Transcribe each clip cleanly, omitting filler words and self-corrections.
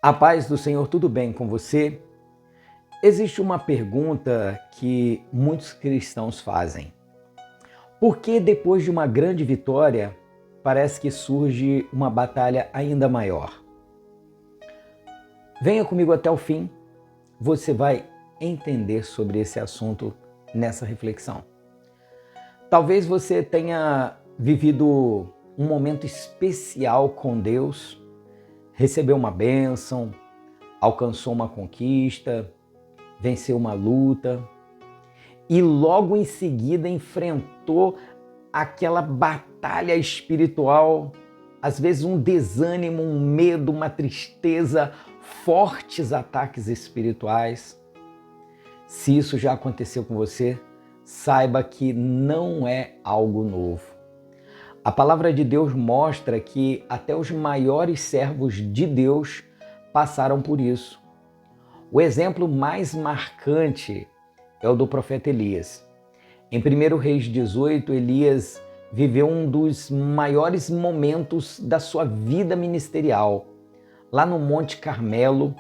A paz do Senhor, tudo bem com você? Existe uma pergunta que muitos cristãos fazem. Por que depois de uma grande vitória, parece que surge uma batalha ainda maior? Venha comigo até o fim, você vai entender sobre esse assunto nessa reflexão. Talvez você tenha vivido um momento especial com Deus, recebeu uma bênção, alcançou uma conquista, venceu uma luta e logo em seguida enfrentou aquela batalha espiritual, às vezes um desânimo, um medo, uma tristeza, fortes ataques espirituais. Se isso já aconteceu com você, saiba que não é algo novo. A palavra de Deus mostra que até os maiores servos de Deus passaram por isso. O exemplo mais marcante é o do profeta Elias. Em 1 Reis 18, Elias viveu um dos maiores momentos da sua vida ministerial. Lá no Monte Carmelo,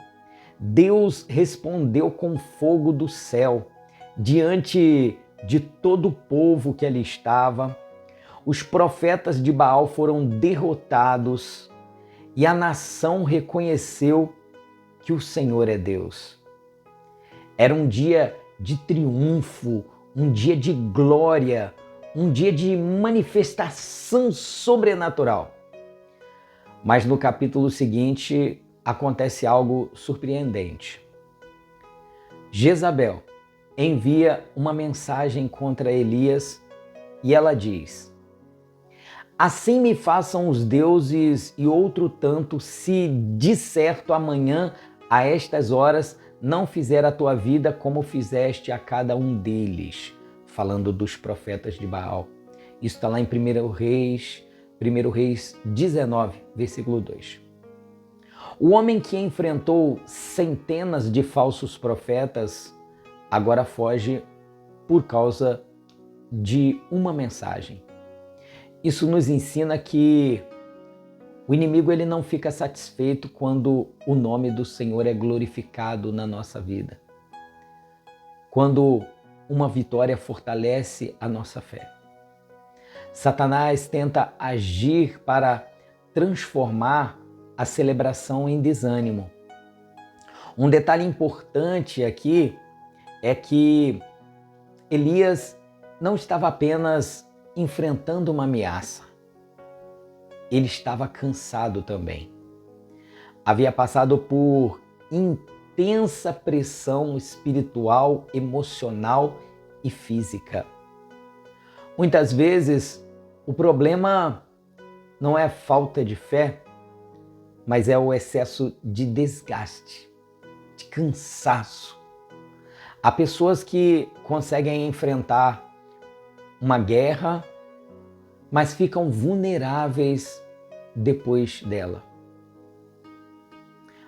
Deus respondeu com fogo do céu diante de todo o povo que ali estava. Os profetas de Baal foram derrotados e a nação reconheceu que o Senhor é Deus. Era um dia de triunfo, um dia de glória, um dia de manifestação sobrenatural. Mas no capítulo seguinte acontece algo surpreendente. Jezabel envia uma mensagem contra Elias e ela diz: assim me façam os deuses e outro tanto, se de certo amanhã, a estas horas, não fizer a tua vida como fizeste a cada um deles. Falando dos profetas de Baal. Isso está lá em 1 Reis 19, versículo 2. O homem que enfrentou centenas de falsos profetas, agora foge por causa de uma mensagem. Isso nos ensina que o inimigo ele não fica satisfeito quando o nome do Senhor é glorificado na nossa vida. Quando uma vitória fortalece a nossa fé. Satanás tenta agir para transformar a celebração em desânimo. Um detalhe importante aqui é que Elias não estava apenas enfrentando uma ameaça. Ele estava cansado também. Havia passado por intensa pressão espiritual, emocional e física. Muitas vezes, o problema não é a falta de fé, mas é o excesso de desgaste, de cansaço. Há pessoas que conseguem enfrentar uma guerra, mas ficam vulneráveis depois dela.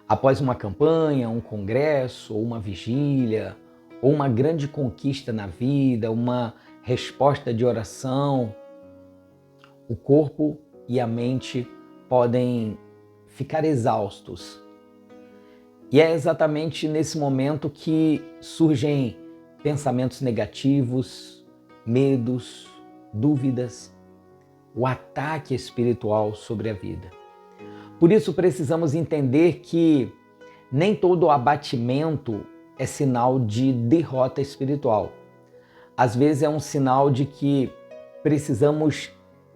Após uma campanha, um congresso, ou uma vigília, ou uma grande conquista na vida, uma resposta de oração, o corpo e a mente podem ficar exaustos. E é exatamente nesse momento que surgem pensamentos negativos, medos, dúvidas, o ataque espiritual sobre a vida. Por isso precisamos entender que nem todo abatimento é sinal de derrota espiritual. Às vezes é um sinal de que precisamos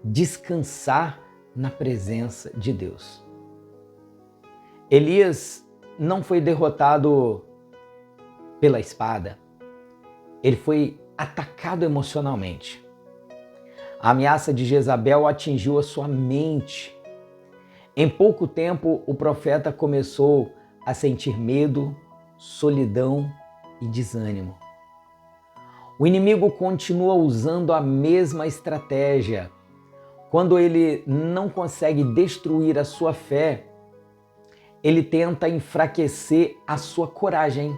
descansar na presença de Deus. Elias não foi derrotado pela espada, ele foi atacado emocionalmente. A ameaça de Jezabel atingiu a sua mente. Em pouco tempo, o profeta começou a sentir medo, solidão e desânimo. O inimigo continua usando a mesma estratégia. Quando ele não consegue destruir a sua fé, ele tenta enfraquecer a sua coragem.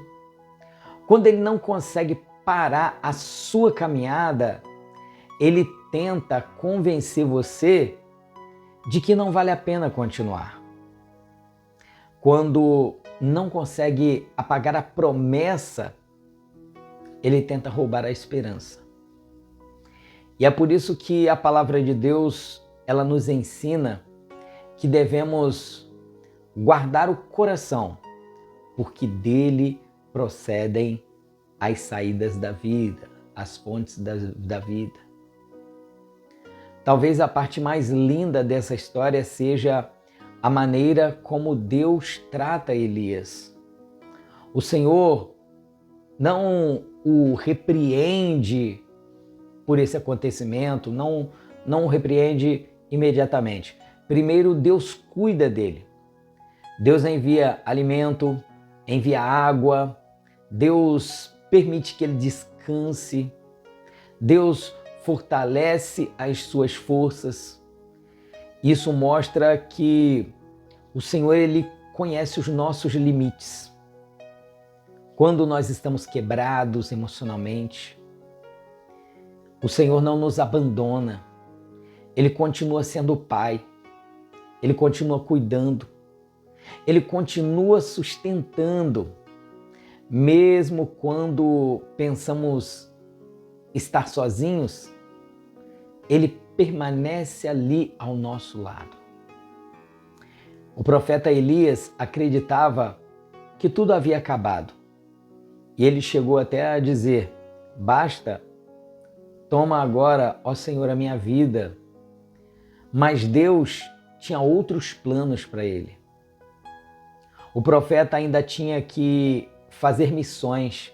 Quando ele não consegue parar a sua caminhada, ele tenta convencer você de que não vale a pena continuar. quando não consegue apagar a promessa, ele tenta roubar a esperança. E é por isso que a palavra de Deus, ela nos ensina que devemos guardar o coração, porque dele procedem as saídas da vida, as fontes da vida. Talvez a parte mais linda dessa história seja a maneira como Deus trata Elias. O Senhor não o repreende por esse acontecimento, não o repreende imediatamente. Primeiro, Deus cuida dele. Deus envia alimento, envia água, Deus permite que ele descanse, Deus fortalece as suas forças. Isso mostra que o Senhor, ele conhece os nossos limites. Quando nós estamos quebrados emocionalmente, o Senhor não nos abandona. Ele continua sendo o Pai. Ele continua cuidando. Ele continua sustentando. Mesmo quando pensamos estar sozinhos, Ele permanece ali ao nosso lado. O profeta Elias acreditava que tudo havia acabado. E ele chegou até a dizer: basta, toma agora, ó Senhor, a minha vida. Mas Deus tinha outros planos para ele. O profeta ainda tinha que fazer missões.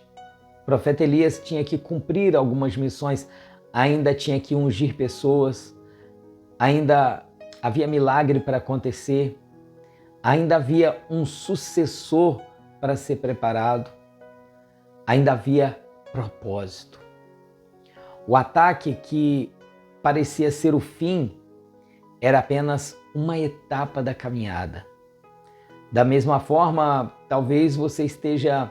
O profeta Elias tinha que cumprir algumas missões, ainda tinha que ungir pessoas, ainda havia milagre para acontecer, ainda havia um sucessor para ser preparado, ainda havia propósito. O ataque que parecia ser o fim era apenas uma etapa da caminhada. Da mesma forma, talvez você esteja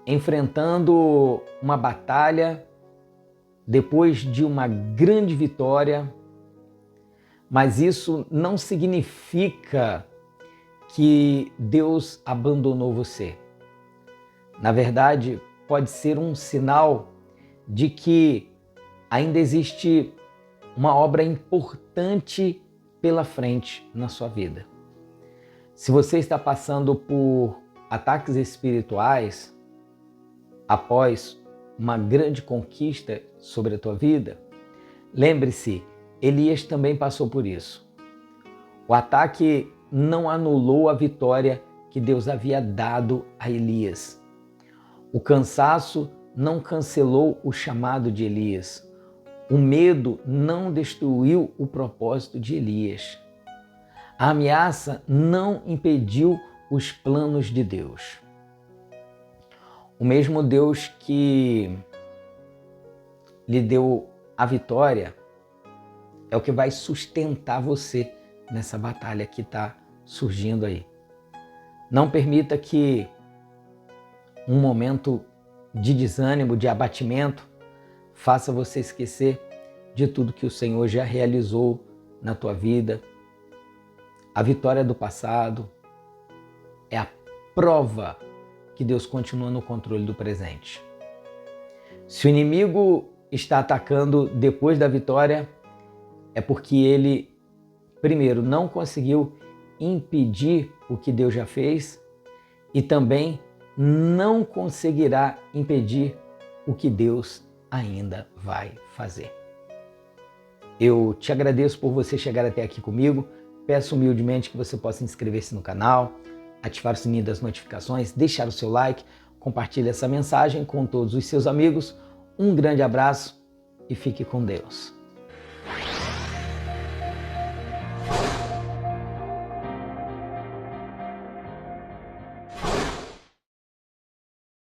enfrentando uma batalha depois de uma grande vitória, mas isso não significa que Deus abandonou você. Na verdade, pode ser um sinal de que ainda existe uma obra importante pela frente na sua vida. Se você está passando por ataques espirituais após uma grande conquista sobre a tua vida, lembre-se, Elias também passou por isso. O ataque não anulou a vitória que Deus havia dado a Elias. O cansaço não cancelou o chamado de Elias. O medo não destruiu o propósito de Elias. A ameaça não impediu os planos de Deus. O mesmo Deus que lhe deu a vitória é o que vai sustentar você nessa batalha que está surgindo aí. Não permita que um momento de desânimo, de abatimento, faça você esquecer de tudo que o Senhor já realizou na tua vida. A vitória do passado é a prova que Deus continua no controle do presente. Se o inimigo está atacando depois da vitória, é porque ele, primeiro, não conseguiu impedir o que Deus já fez e também não conseguirá impedir o que Deus ainda vai fazer. Eu te agradeço por você chegar até aqui comigo. Peço humildemente que você possa inscrever-se no canal, ativar o sininho das notificações, deixar o seu like, compartilhe essa mensagem com todos os seus amigos. Um grande abraço e fique com Deus.